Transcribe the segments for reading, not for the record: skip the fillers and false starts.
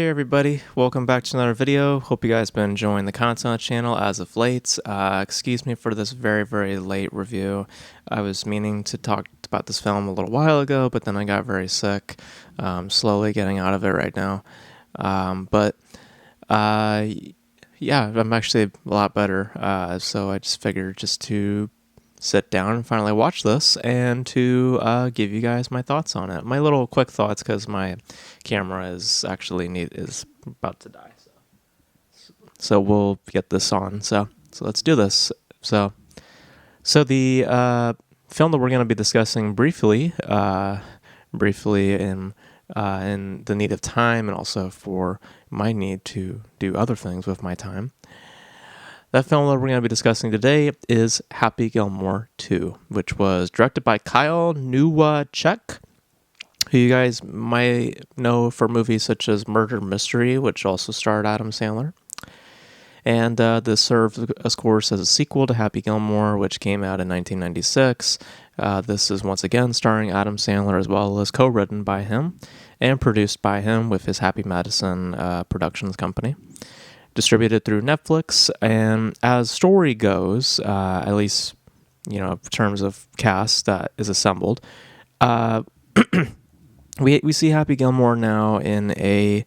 Hey everybody, welcome back to another video. Hope you guys been enjoying the content on the channel as of late. Excuse me for this very late review. I was meaning to talk about this film a little while ago, but then I got very sick. Slowly getting out of it right now. Yeah, I'm actually a lot better. So I just figured just to sit down and finally watch this and to give you guys my thoughts on it. My little quick thoughts, because my camera is about to die. So we'll get this on. So let's do this. So the film that we're going to be discussing briefly in the need of time, and also for my need to do other things with my time. That film that we're going to be discussing today is Happy Gilmore 2, which was directed by Kyle Newacek, who you guys might know for movies such as Murder Mystery, which also starred Adam Sandler. And this served, of course, as a sequel to Happy Gilmore, which came out in 1996. This is once again starring Adam Sandler, as well as co-written by him and produced by him with his Happy Madison Productions company. Distributed through Netflix, and as story goes, at least, in terms of cast that is assembled, we see Happy Gilmore now in a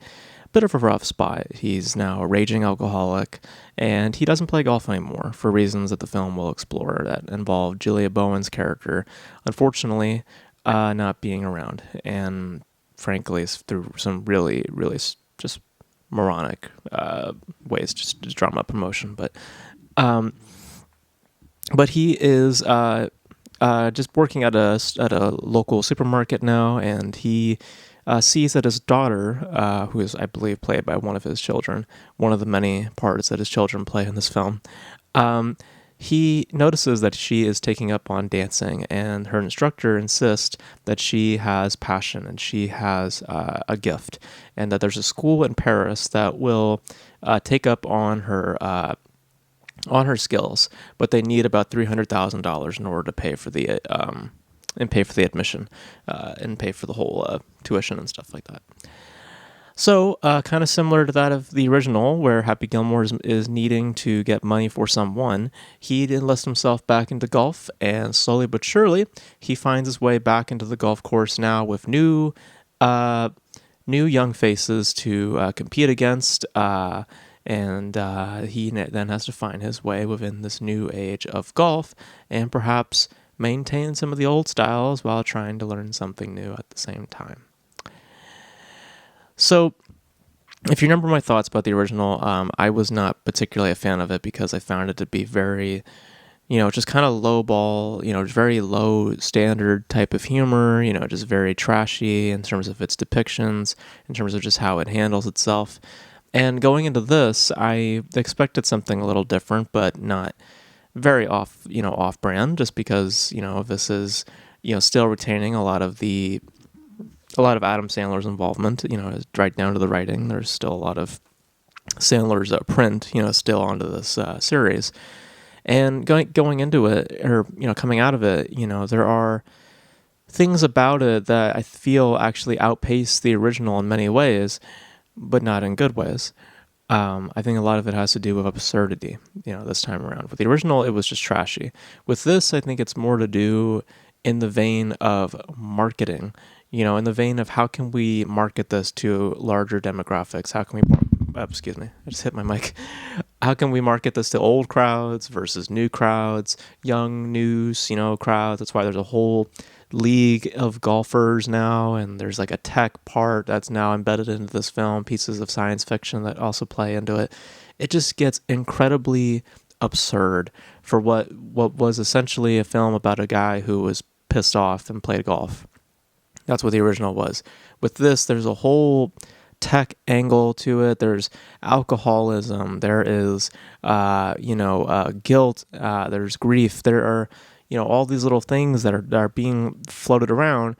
bit of a rough spot. He's now a raging alcoholic, and he doesn't play golf anymore for reasons that the film will explore that involve Julia Bowen's character, unfortunately, not being around, and frankly, through some really just moronic ways just to drum up emotion, but he is just working at a local supermarket now, and he sees that his daughter, who is, I believe, played by one of his children, one of the many parts that his children play in this film, he notices that she is taking up on dancing, and her instructor insists that she has passion and she has a gift, and that there's a school in Paris that will take up on her skills, but they need about $300,000 in order to pay for the admission and pay for the whole tuition and stuff like that. So, kind of similar to that of the original, where Happy Gilmore is needing to get money for someone, he enlists himself back into golf, and slowly but surely, he finds his way back into the golf course now with new young faces to compete against, and he then has to find his way within this new age of golf, and perhaps maintain some of the old styles while trying to learn something new at the same time. So, if you remember my thoughts about the original, I was not particularly a fan of it because I found it to be very, just kind of lowball, very low standard type of humor, just very trashy in terms of its depictions, in terms of just how it handles itself. And going into this, I expected something a little different, but not very off-brand, just because, this is, still retaining a lot of Adam Sandler's involvement, right down to the writing. There's still a lot of Sandler's print, still onto this series. And going into it, or, coming out of it, there are things about it that I feel actually outpace the original in many ways, but not in good ways. I think a lot of it has to do with absurdity, this time around. With the original, it was just trashy. With this, I think it's more to do in the vein of marketing, in the vein of how can we market this to larger demographics? How can we, excuse me, I just hit my mic. How can we market this to old crowds versus new crowds, young news, crowds? That's why there's a whole league of golfers now, and there's like a tech part that's now embedded into this film, pieces of science fiction that also play into it. It just gets incredibly absurd for what was essentially a film about a guy who was pissed off and played golf. That's what the original was. With this, there's a whole tech angle to it. There's alcoholism. There is, guilt. There's grief. There are, all these little things that are being floated around,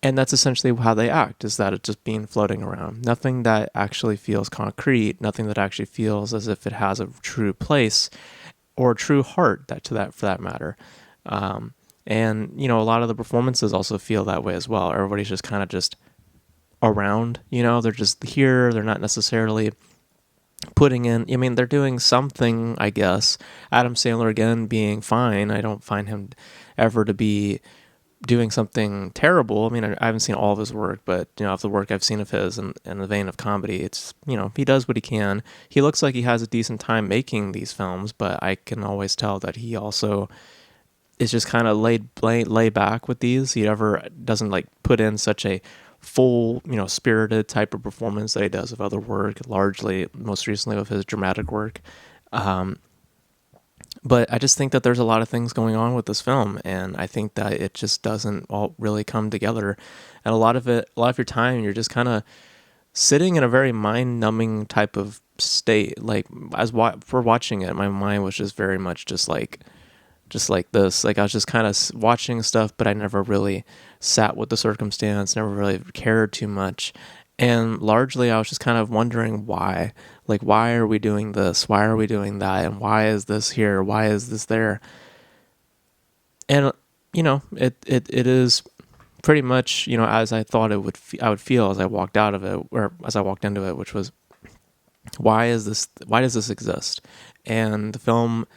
and that's essentially how they act. Is that it's just being floating around. Nothing that actually feels concrete. Nothing that actually feels as if it has a true place or a true heart. For that matter. And, a lot of the performances also feel that way as well. Everybody's just kind of just around. They're just here. They're not necessarily putting in. I mean, they're doing something, I guess. Adam Sandler again being fine. I don't find him ever to be doing something terrible. I mean, I haven't seen all of his work, but of the work I've seen of his in the vein of comedy, it's he does what he can. He looks like he has a decent time making these films, but I can always tell that he also is just kind of lay back with these. He ever doesn't like put in such a full, spirited type of performance that he does of other work, largely, most recently with his dramatic work. But I just think that there's a lot of things going on with this film, and I think that it just doesn't all really come together. And a lot of your time, you're just kind of sitting in a very mind-numbing type of state. Like for watching it, my mind was just very much just like this. Like I was just kind of watching stuff, but I never really sat with the circumstance, never really cared too much. And largely I was just kind of wondering why. Like, why are we doing this? Why are we doing that? And why is this here? Why is this there? And, it is pretty much, as I thought I would feel as I walked out of it, or as I walked into it, which was, why does this exist? And the film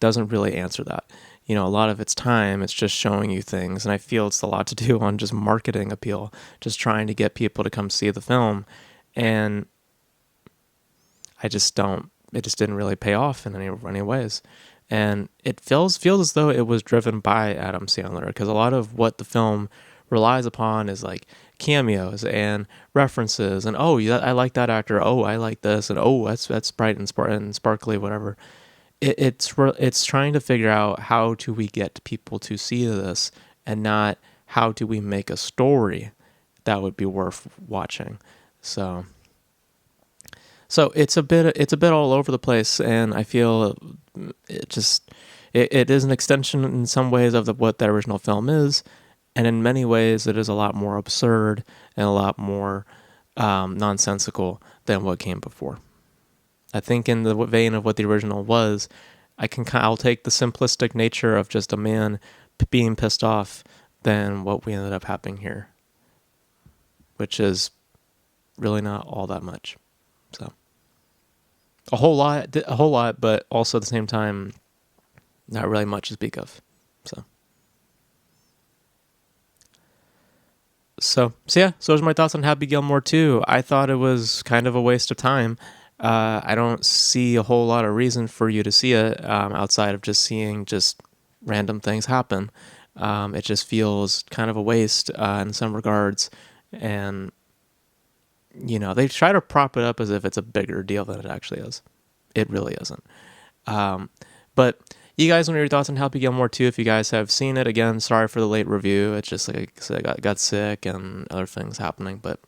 doesn't really answer that. A lot of its time, it's just showing you things. And I feel it's a lot to do on just marketing appeal, just trying to get people to come see the film. And it just didn't really pay off in any ways. And it feels as though it was driven by Adam Sandler, because a lot of what the film relies upon is like cameos and references, and oh, yeah, I like that actor, oh, I like this, and oh, that's bright and sparkly, whatever. It's trying to figure out how do we get people to see this, and not how do we make a story that would be worth watching. So it's a bit all over the place, and I feel it is an extension in some ways of what the original film is, and in many ways it is a lot more absurd and a lot more nonsensical than what came before. I think in the vein of what the original was, I'll take the simplistic nature of just a man being pissed off than what we ended up having here, which is really not all that much. So a whole lot, but also at the same time, not really much to speak of. So yeah, so those are my thoughts on Happy Gilmore 2. I thought it was kind of a waste of time. I don't see a whole lot of reason for you to see it outside of just seeing just random things happen. It just feels kind of a waste in some regards. And, they try to prop it up as if it's a bigger deal than it actually is. It really isn't. But you guys, want your thoughts on Happy Gilmore 2? If you guys have seen it, again, sorry for the late review. It's just like I got sick and other things happening, but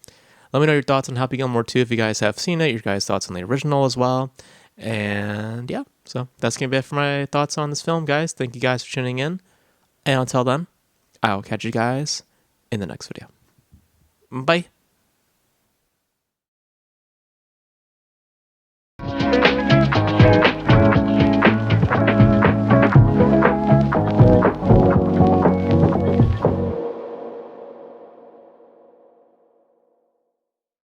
let me know your thoughts on Happy Gilmore 2 if you guys have seen it, your guys' thoughts on the original as well. And yeah, so that's going to be it for my thoughts on this film, guys. Thank you guys for tuning in. And until then, I will catch you guys in the next video. Bye.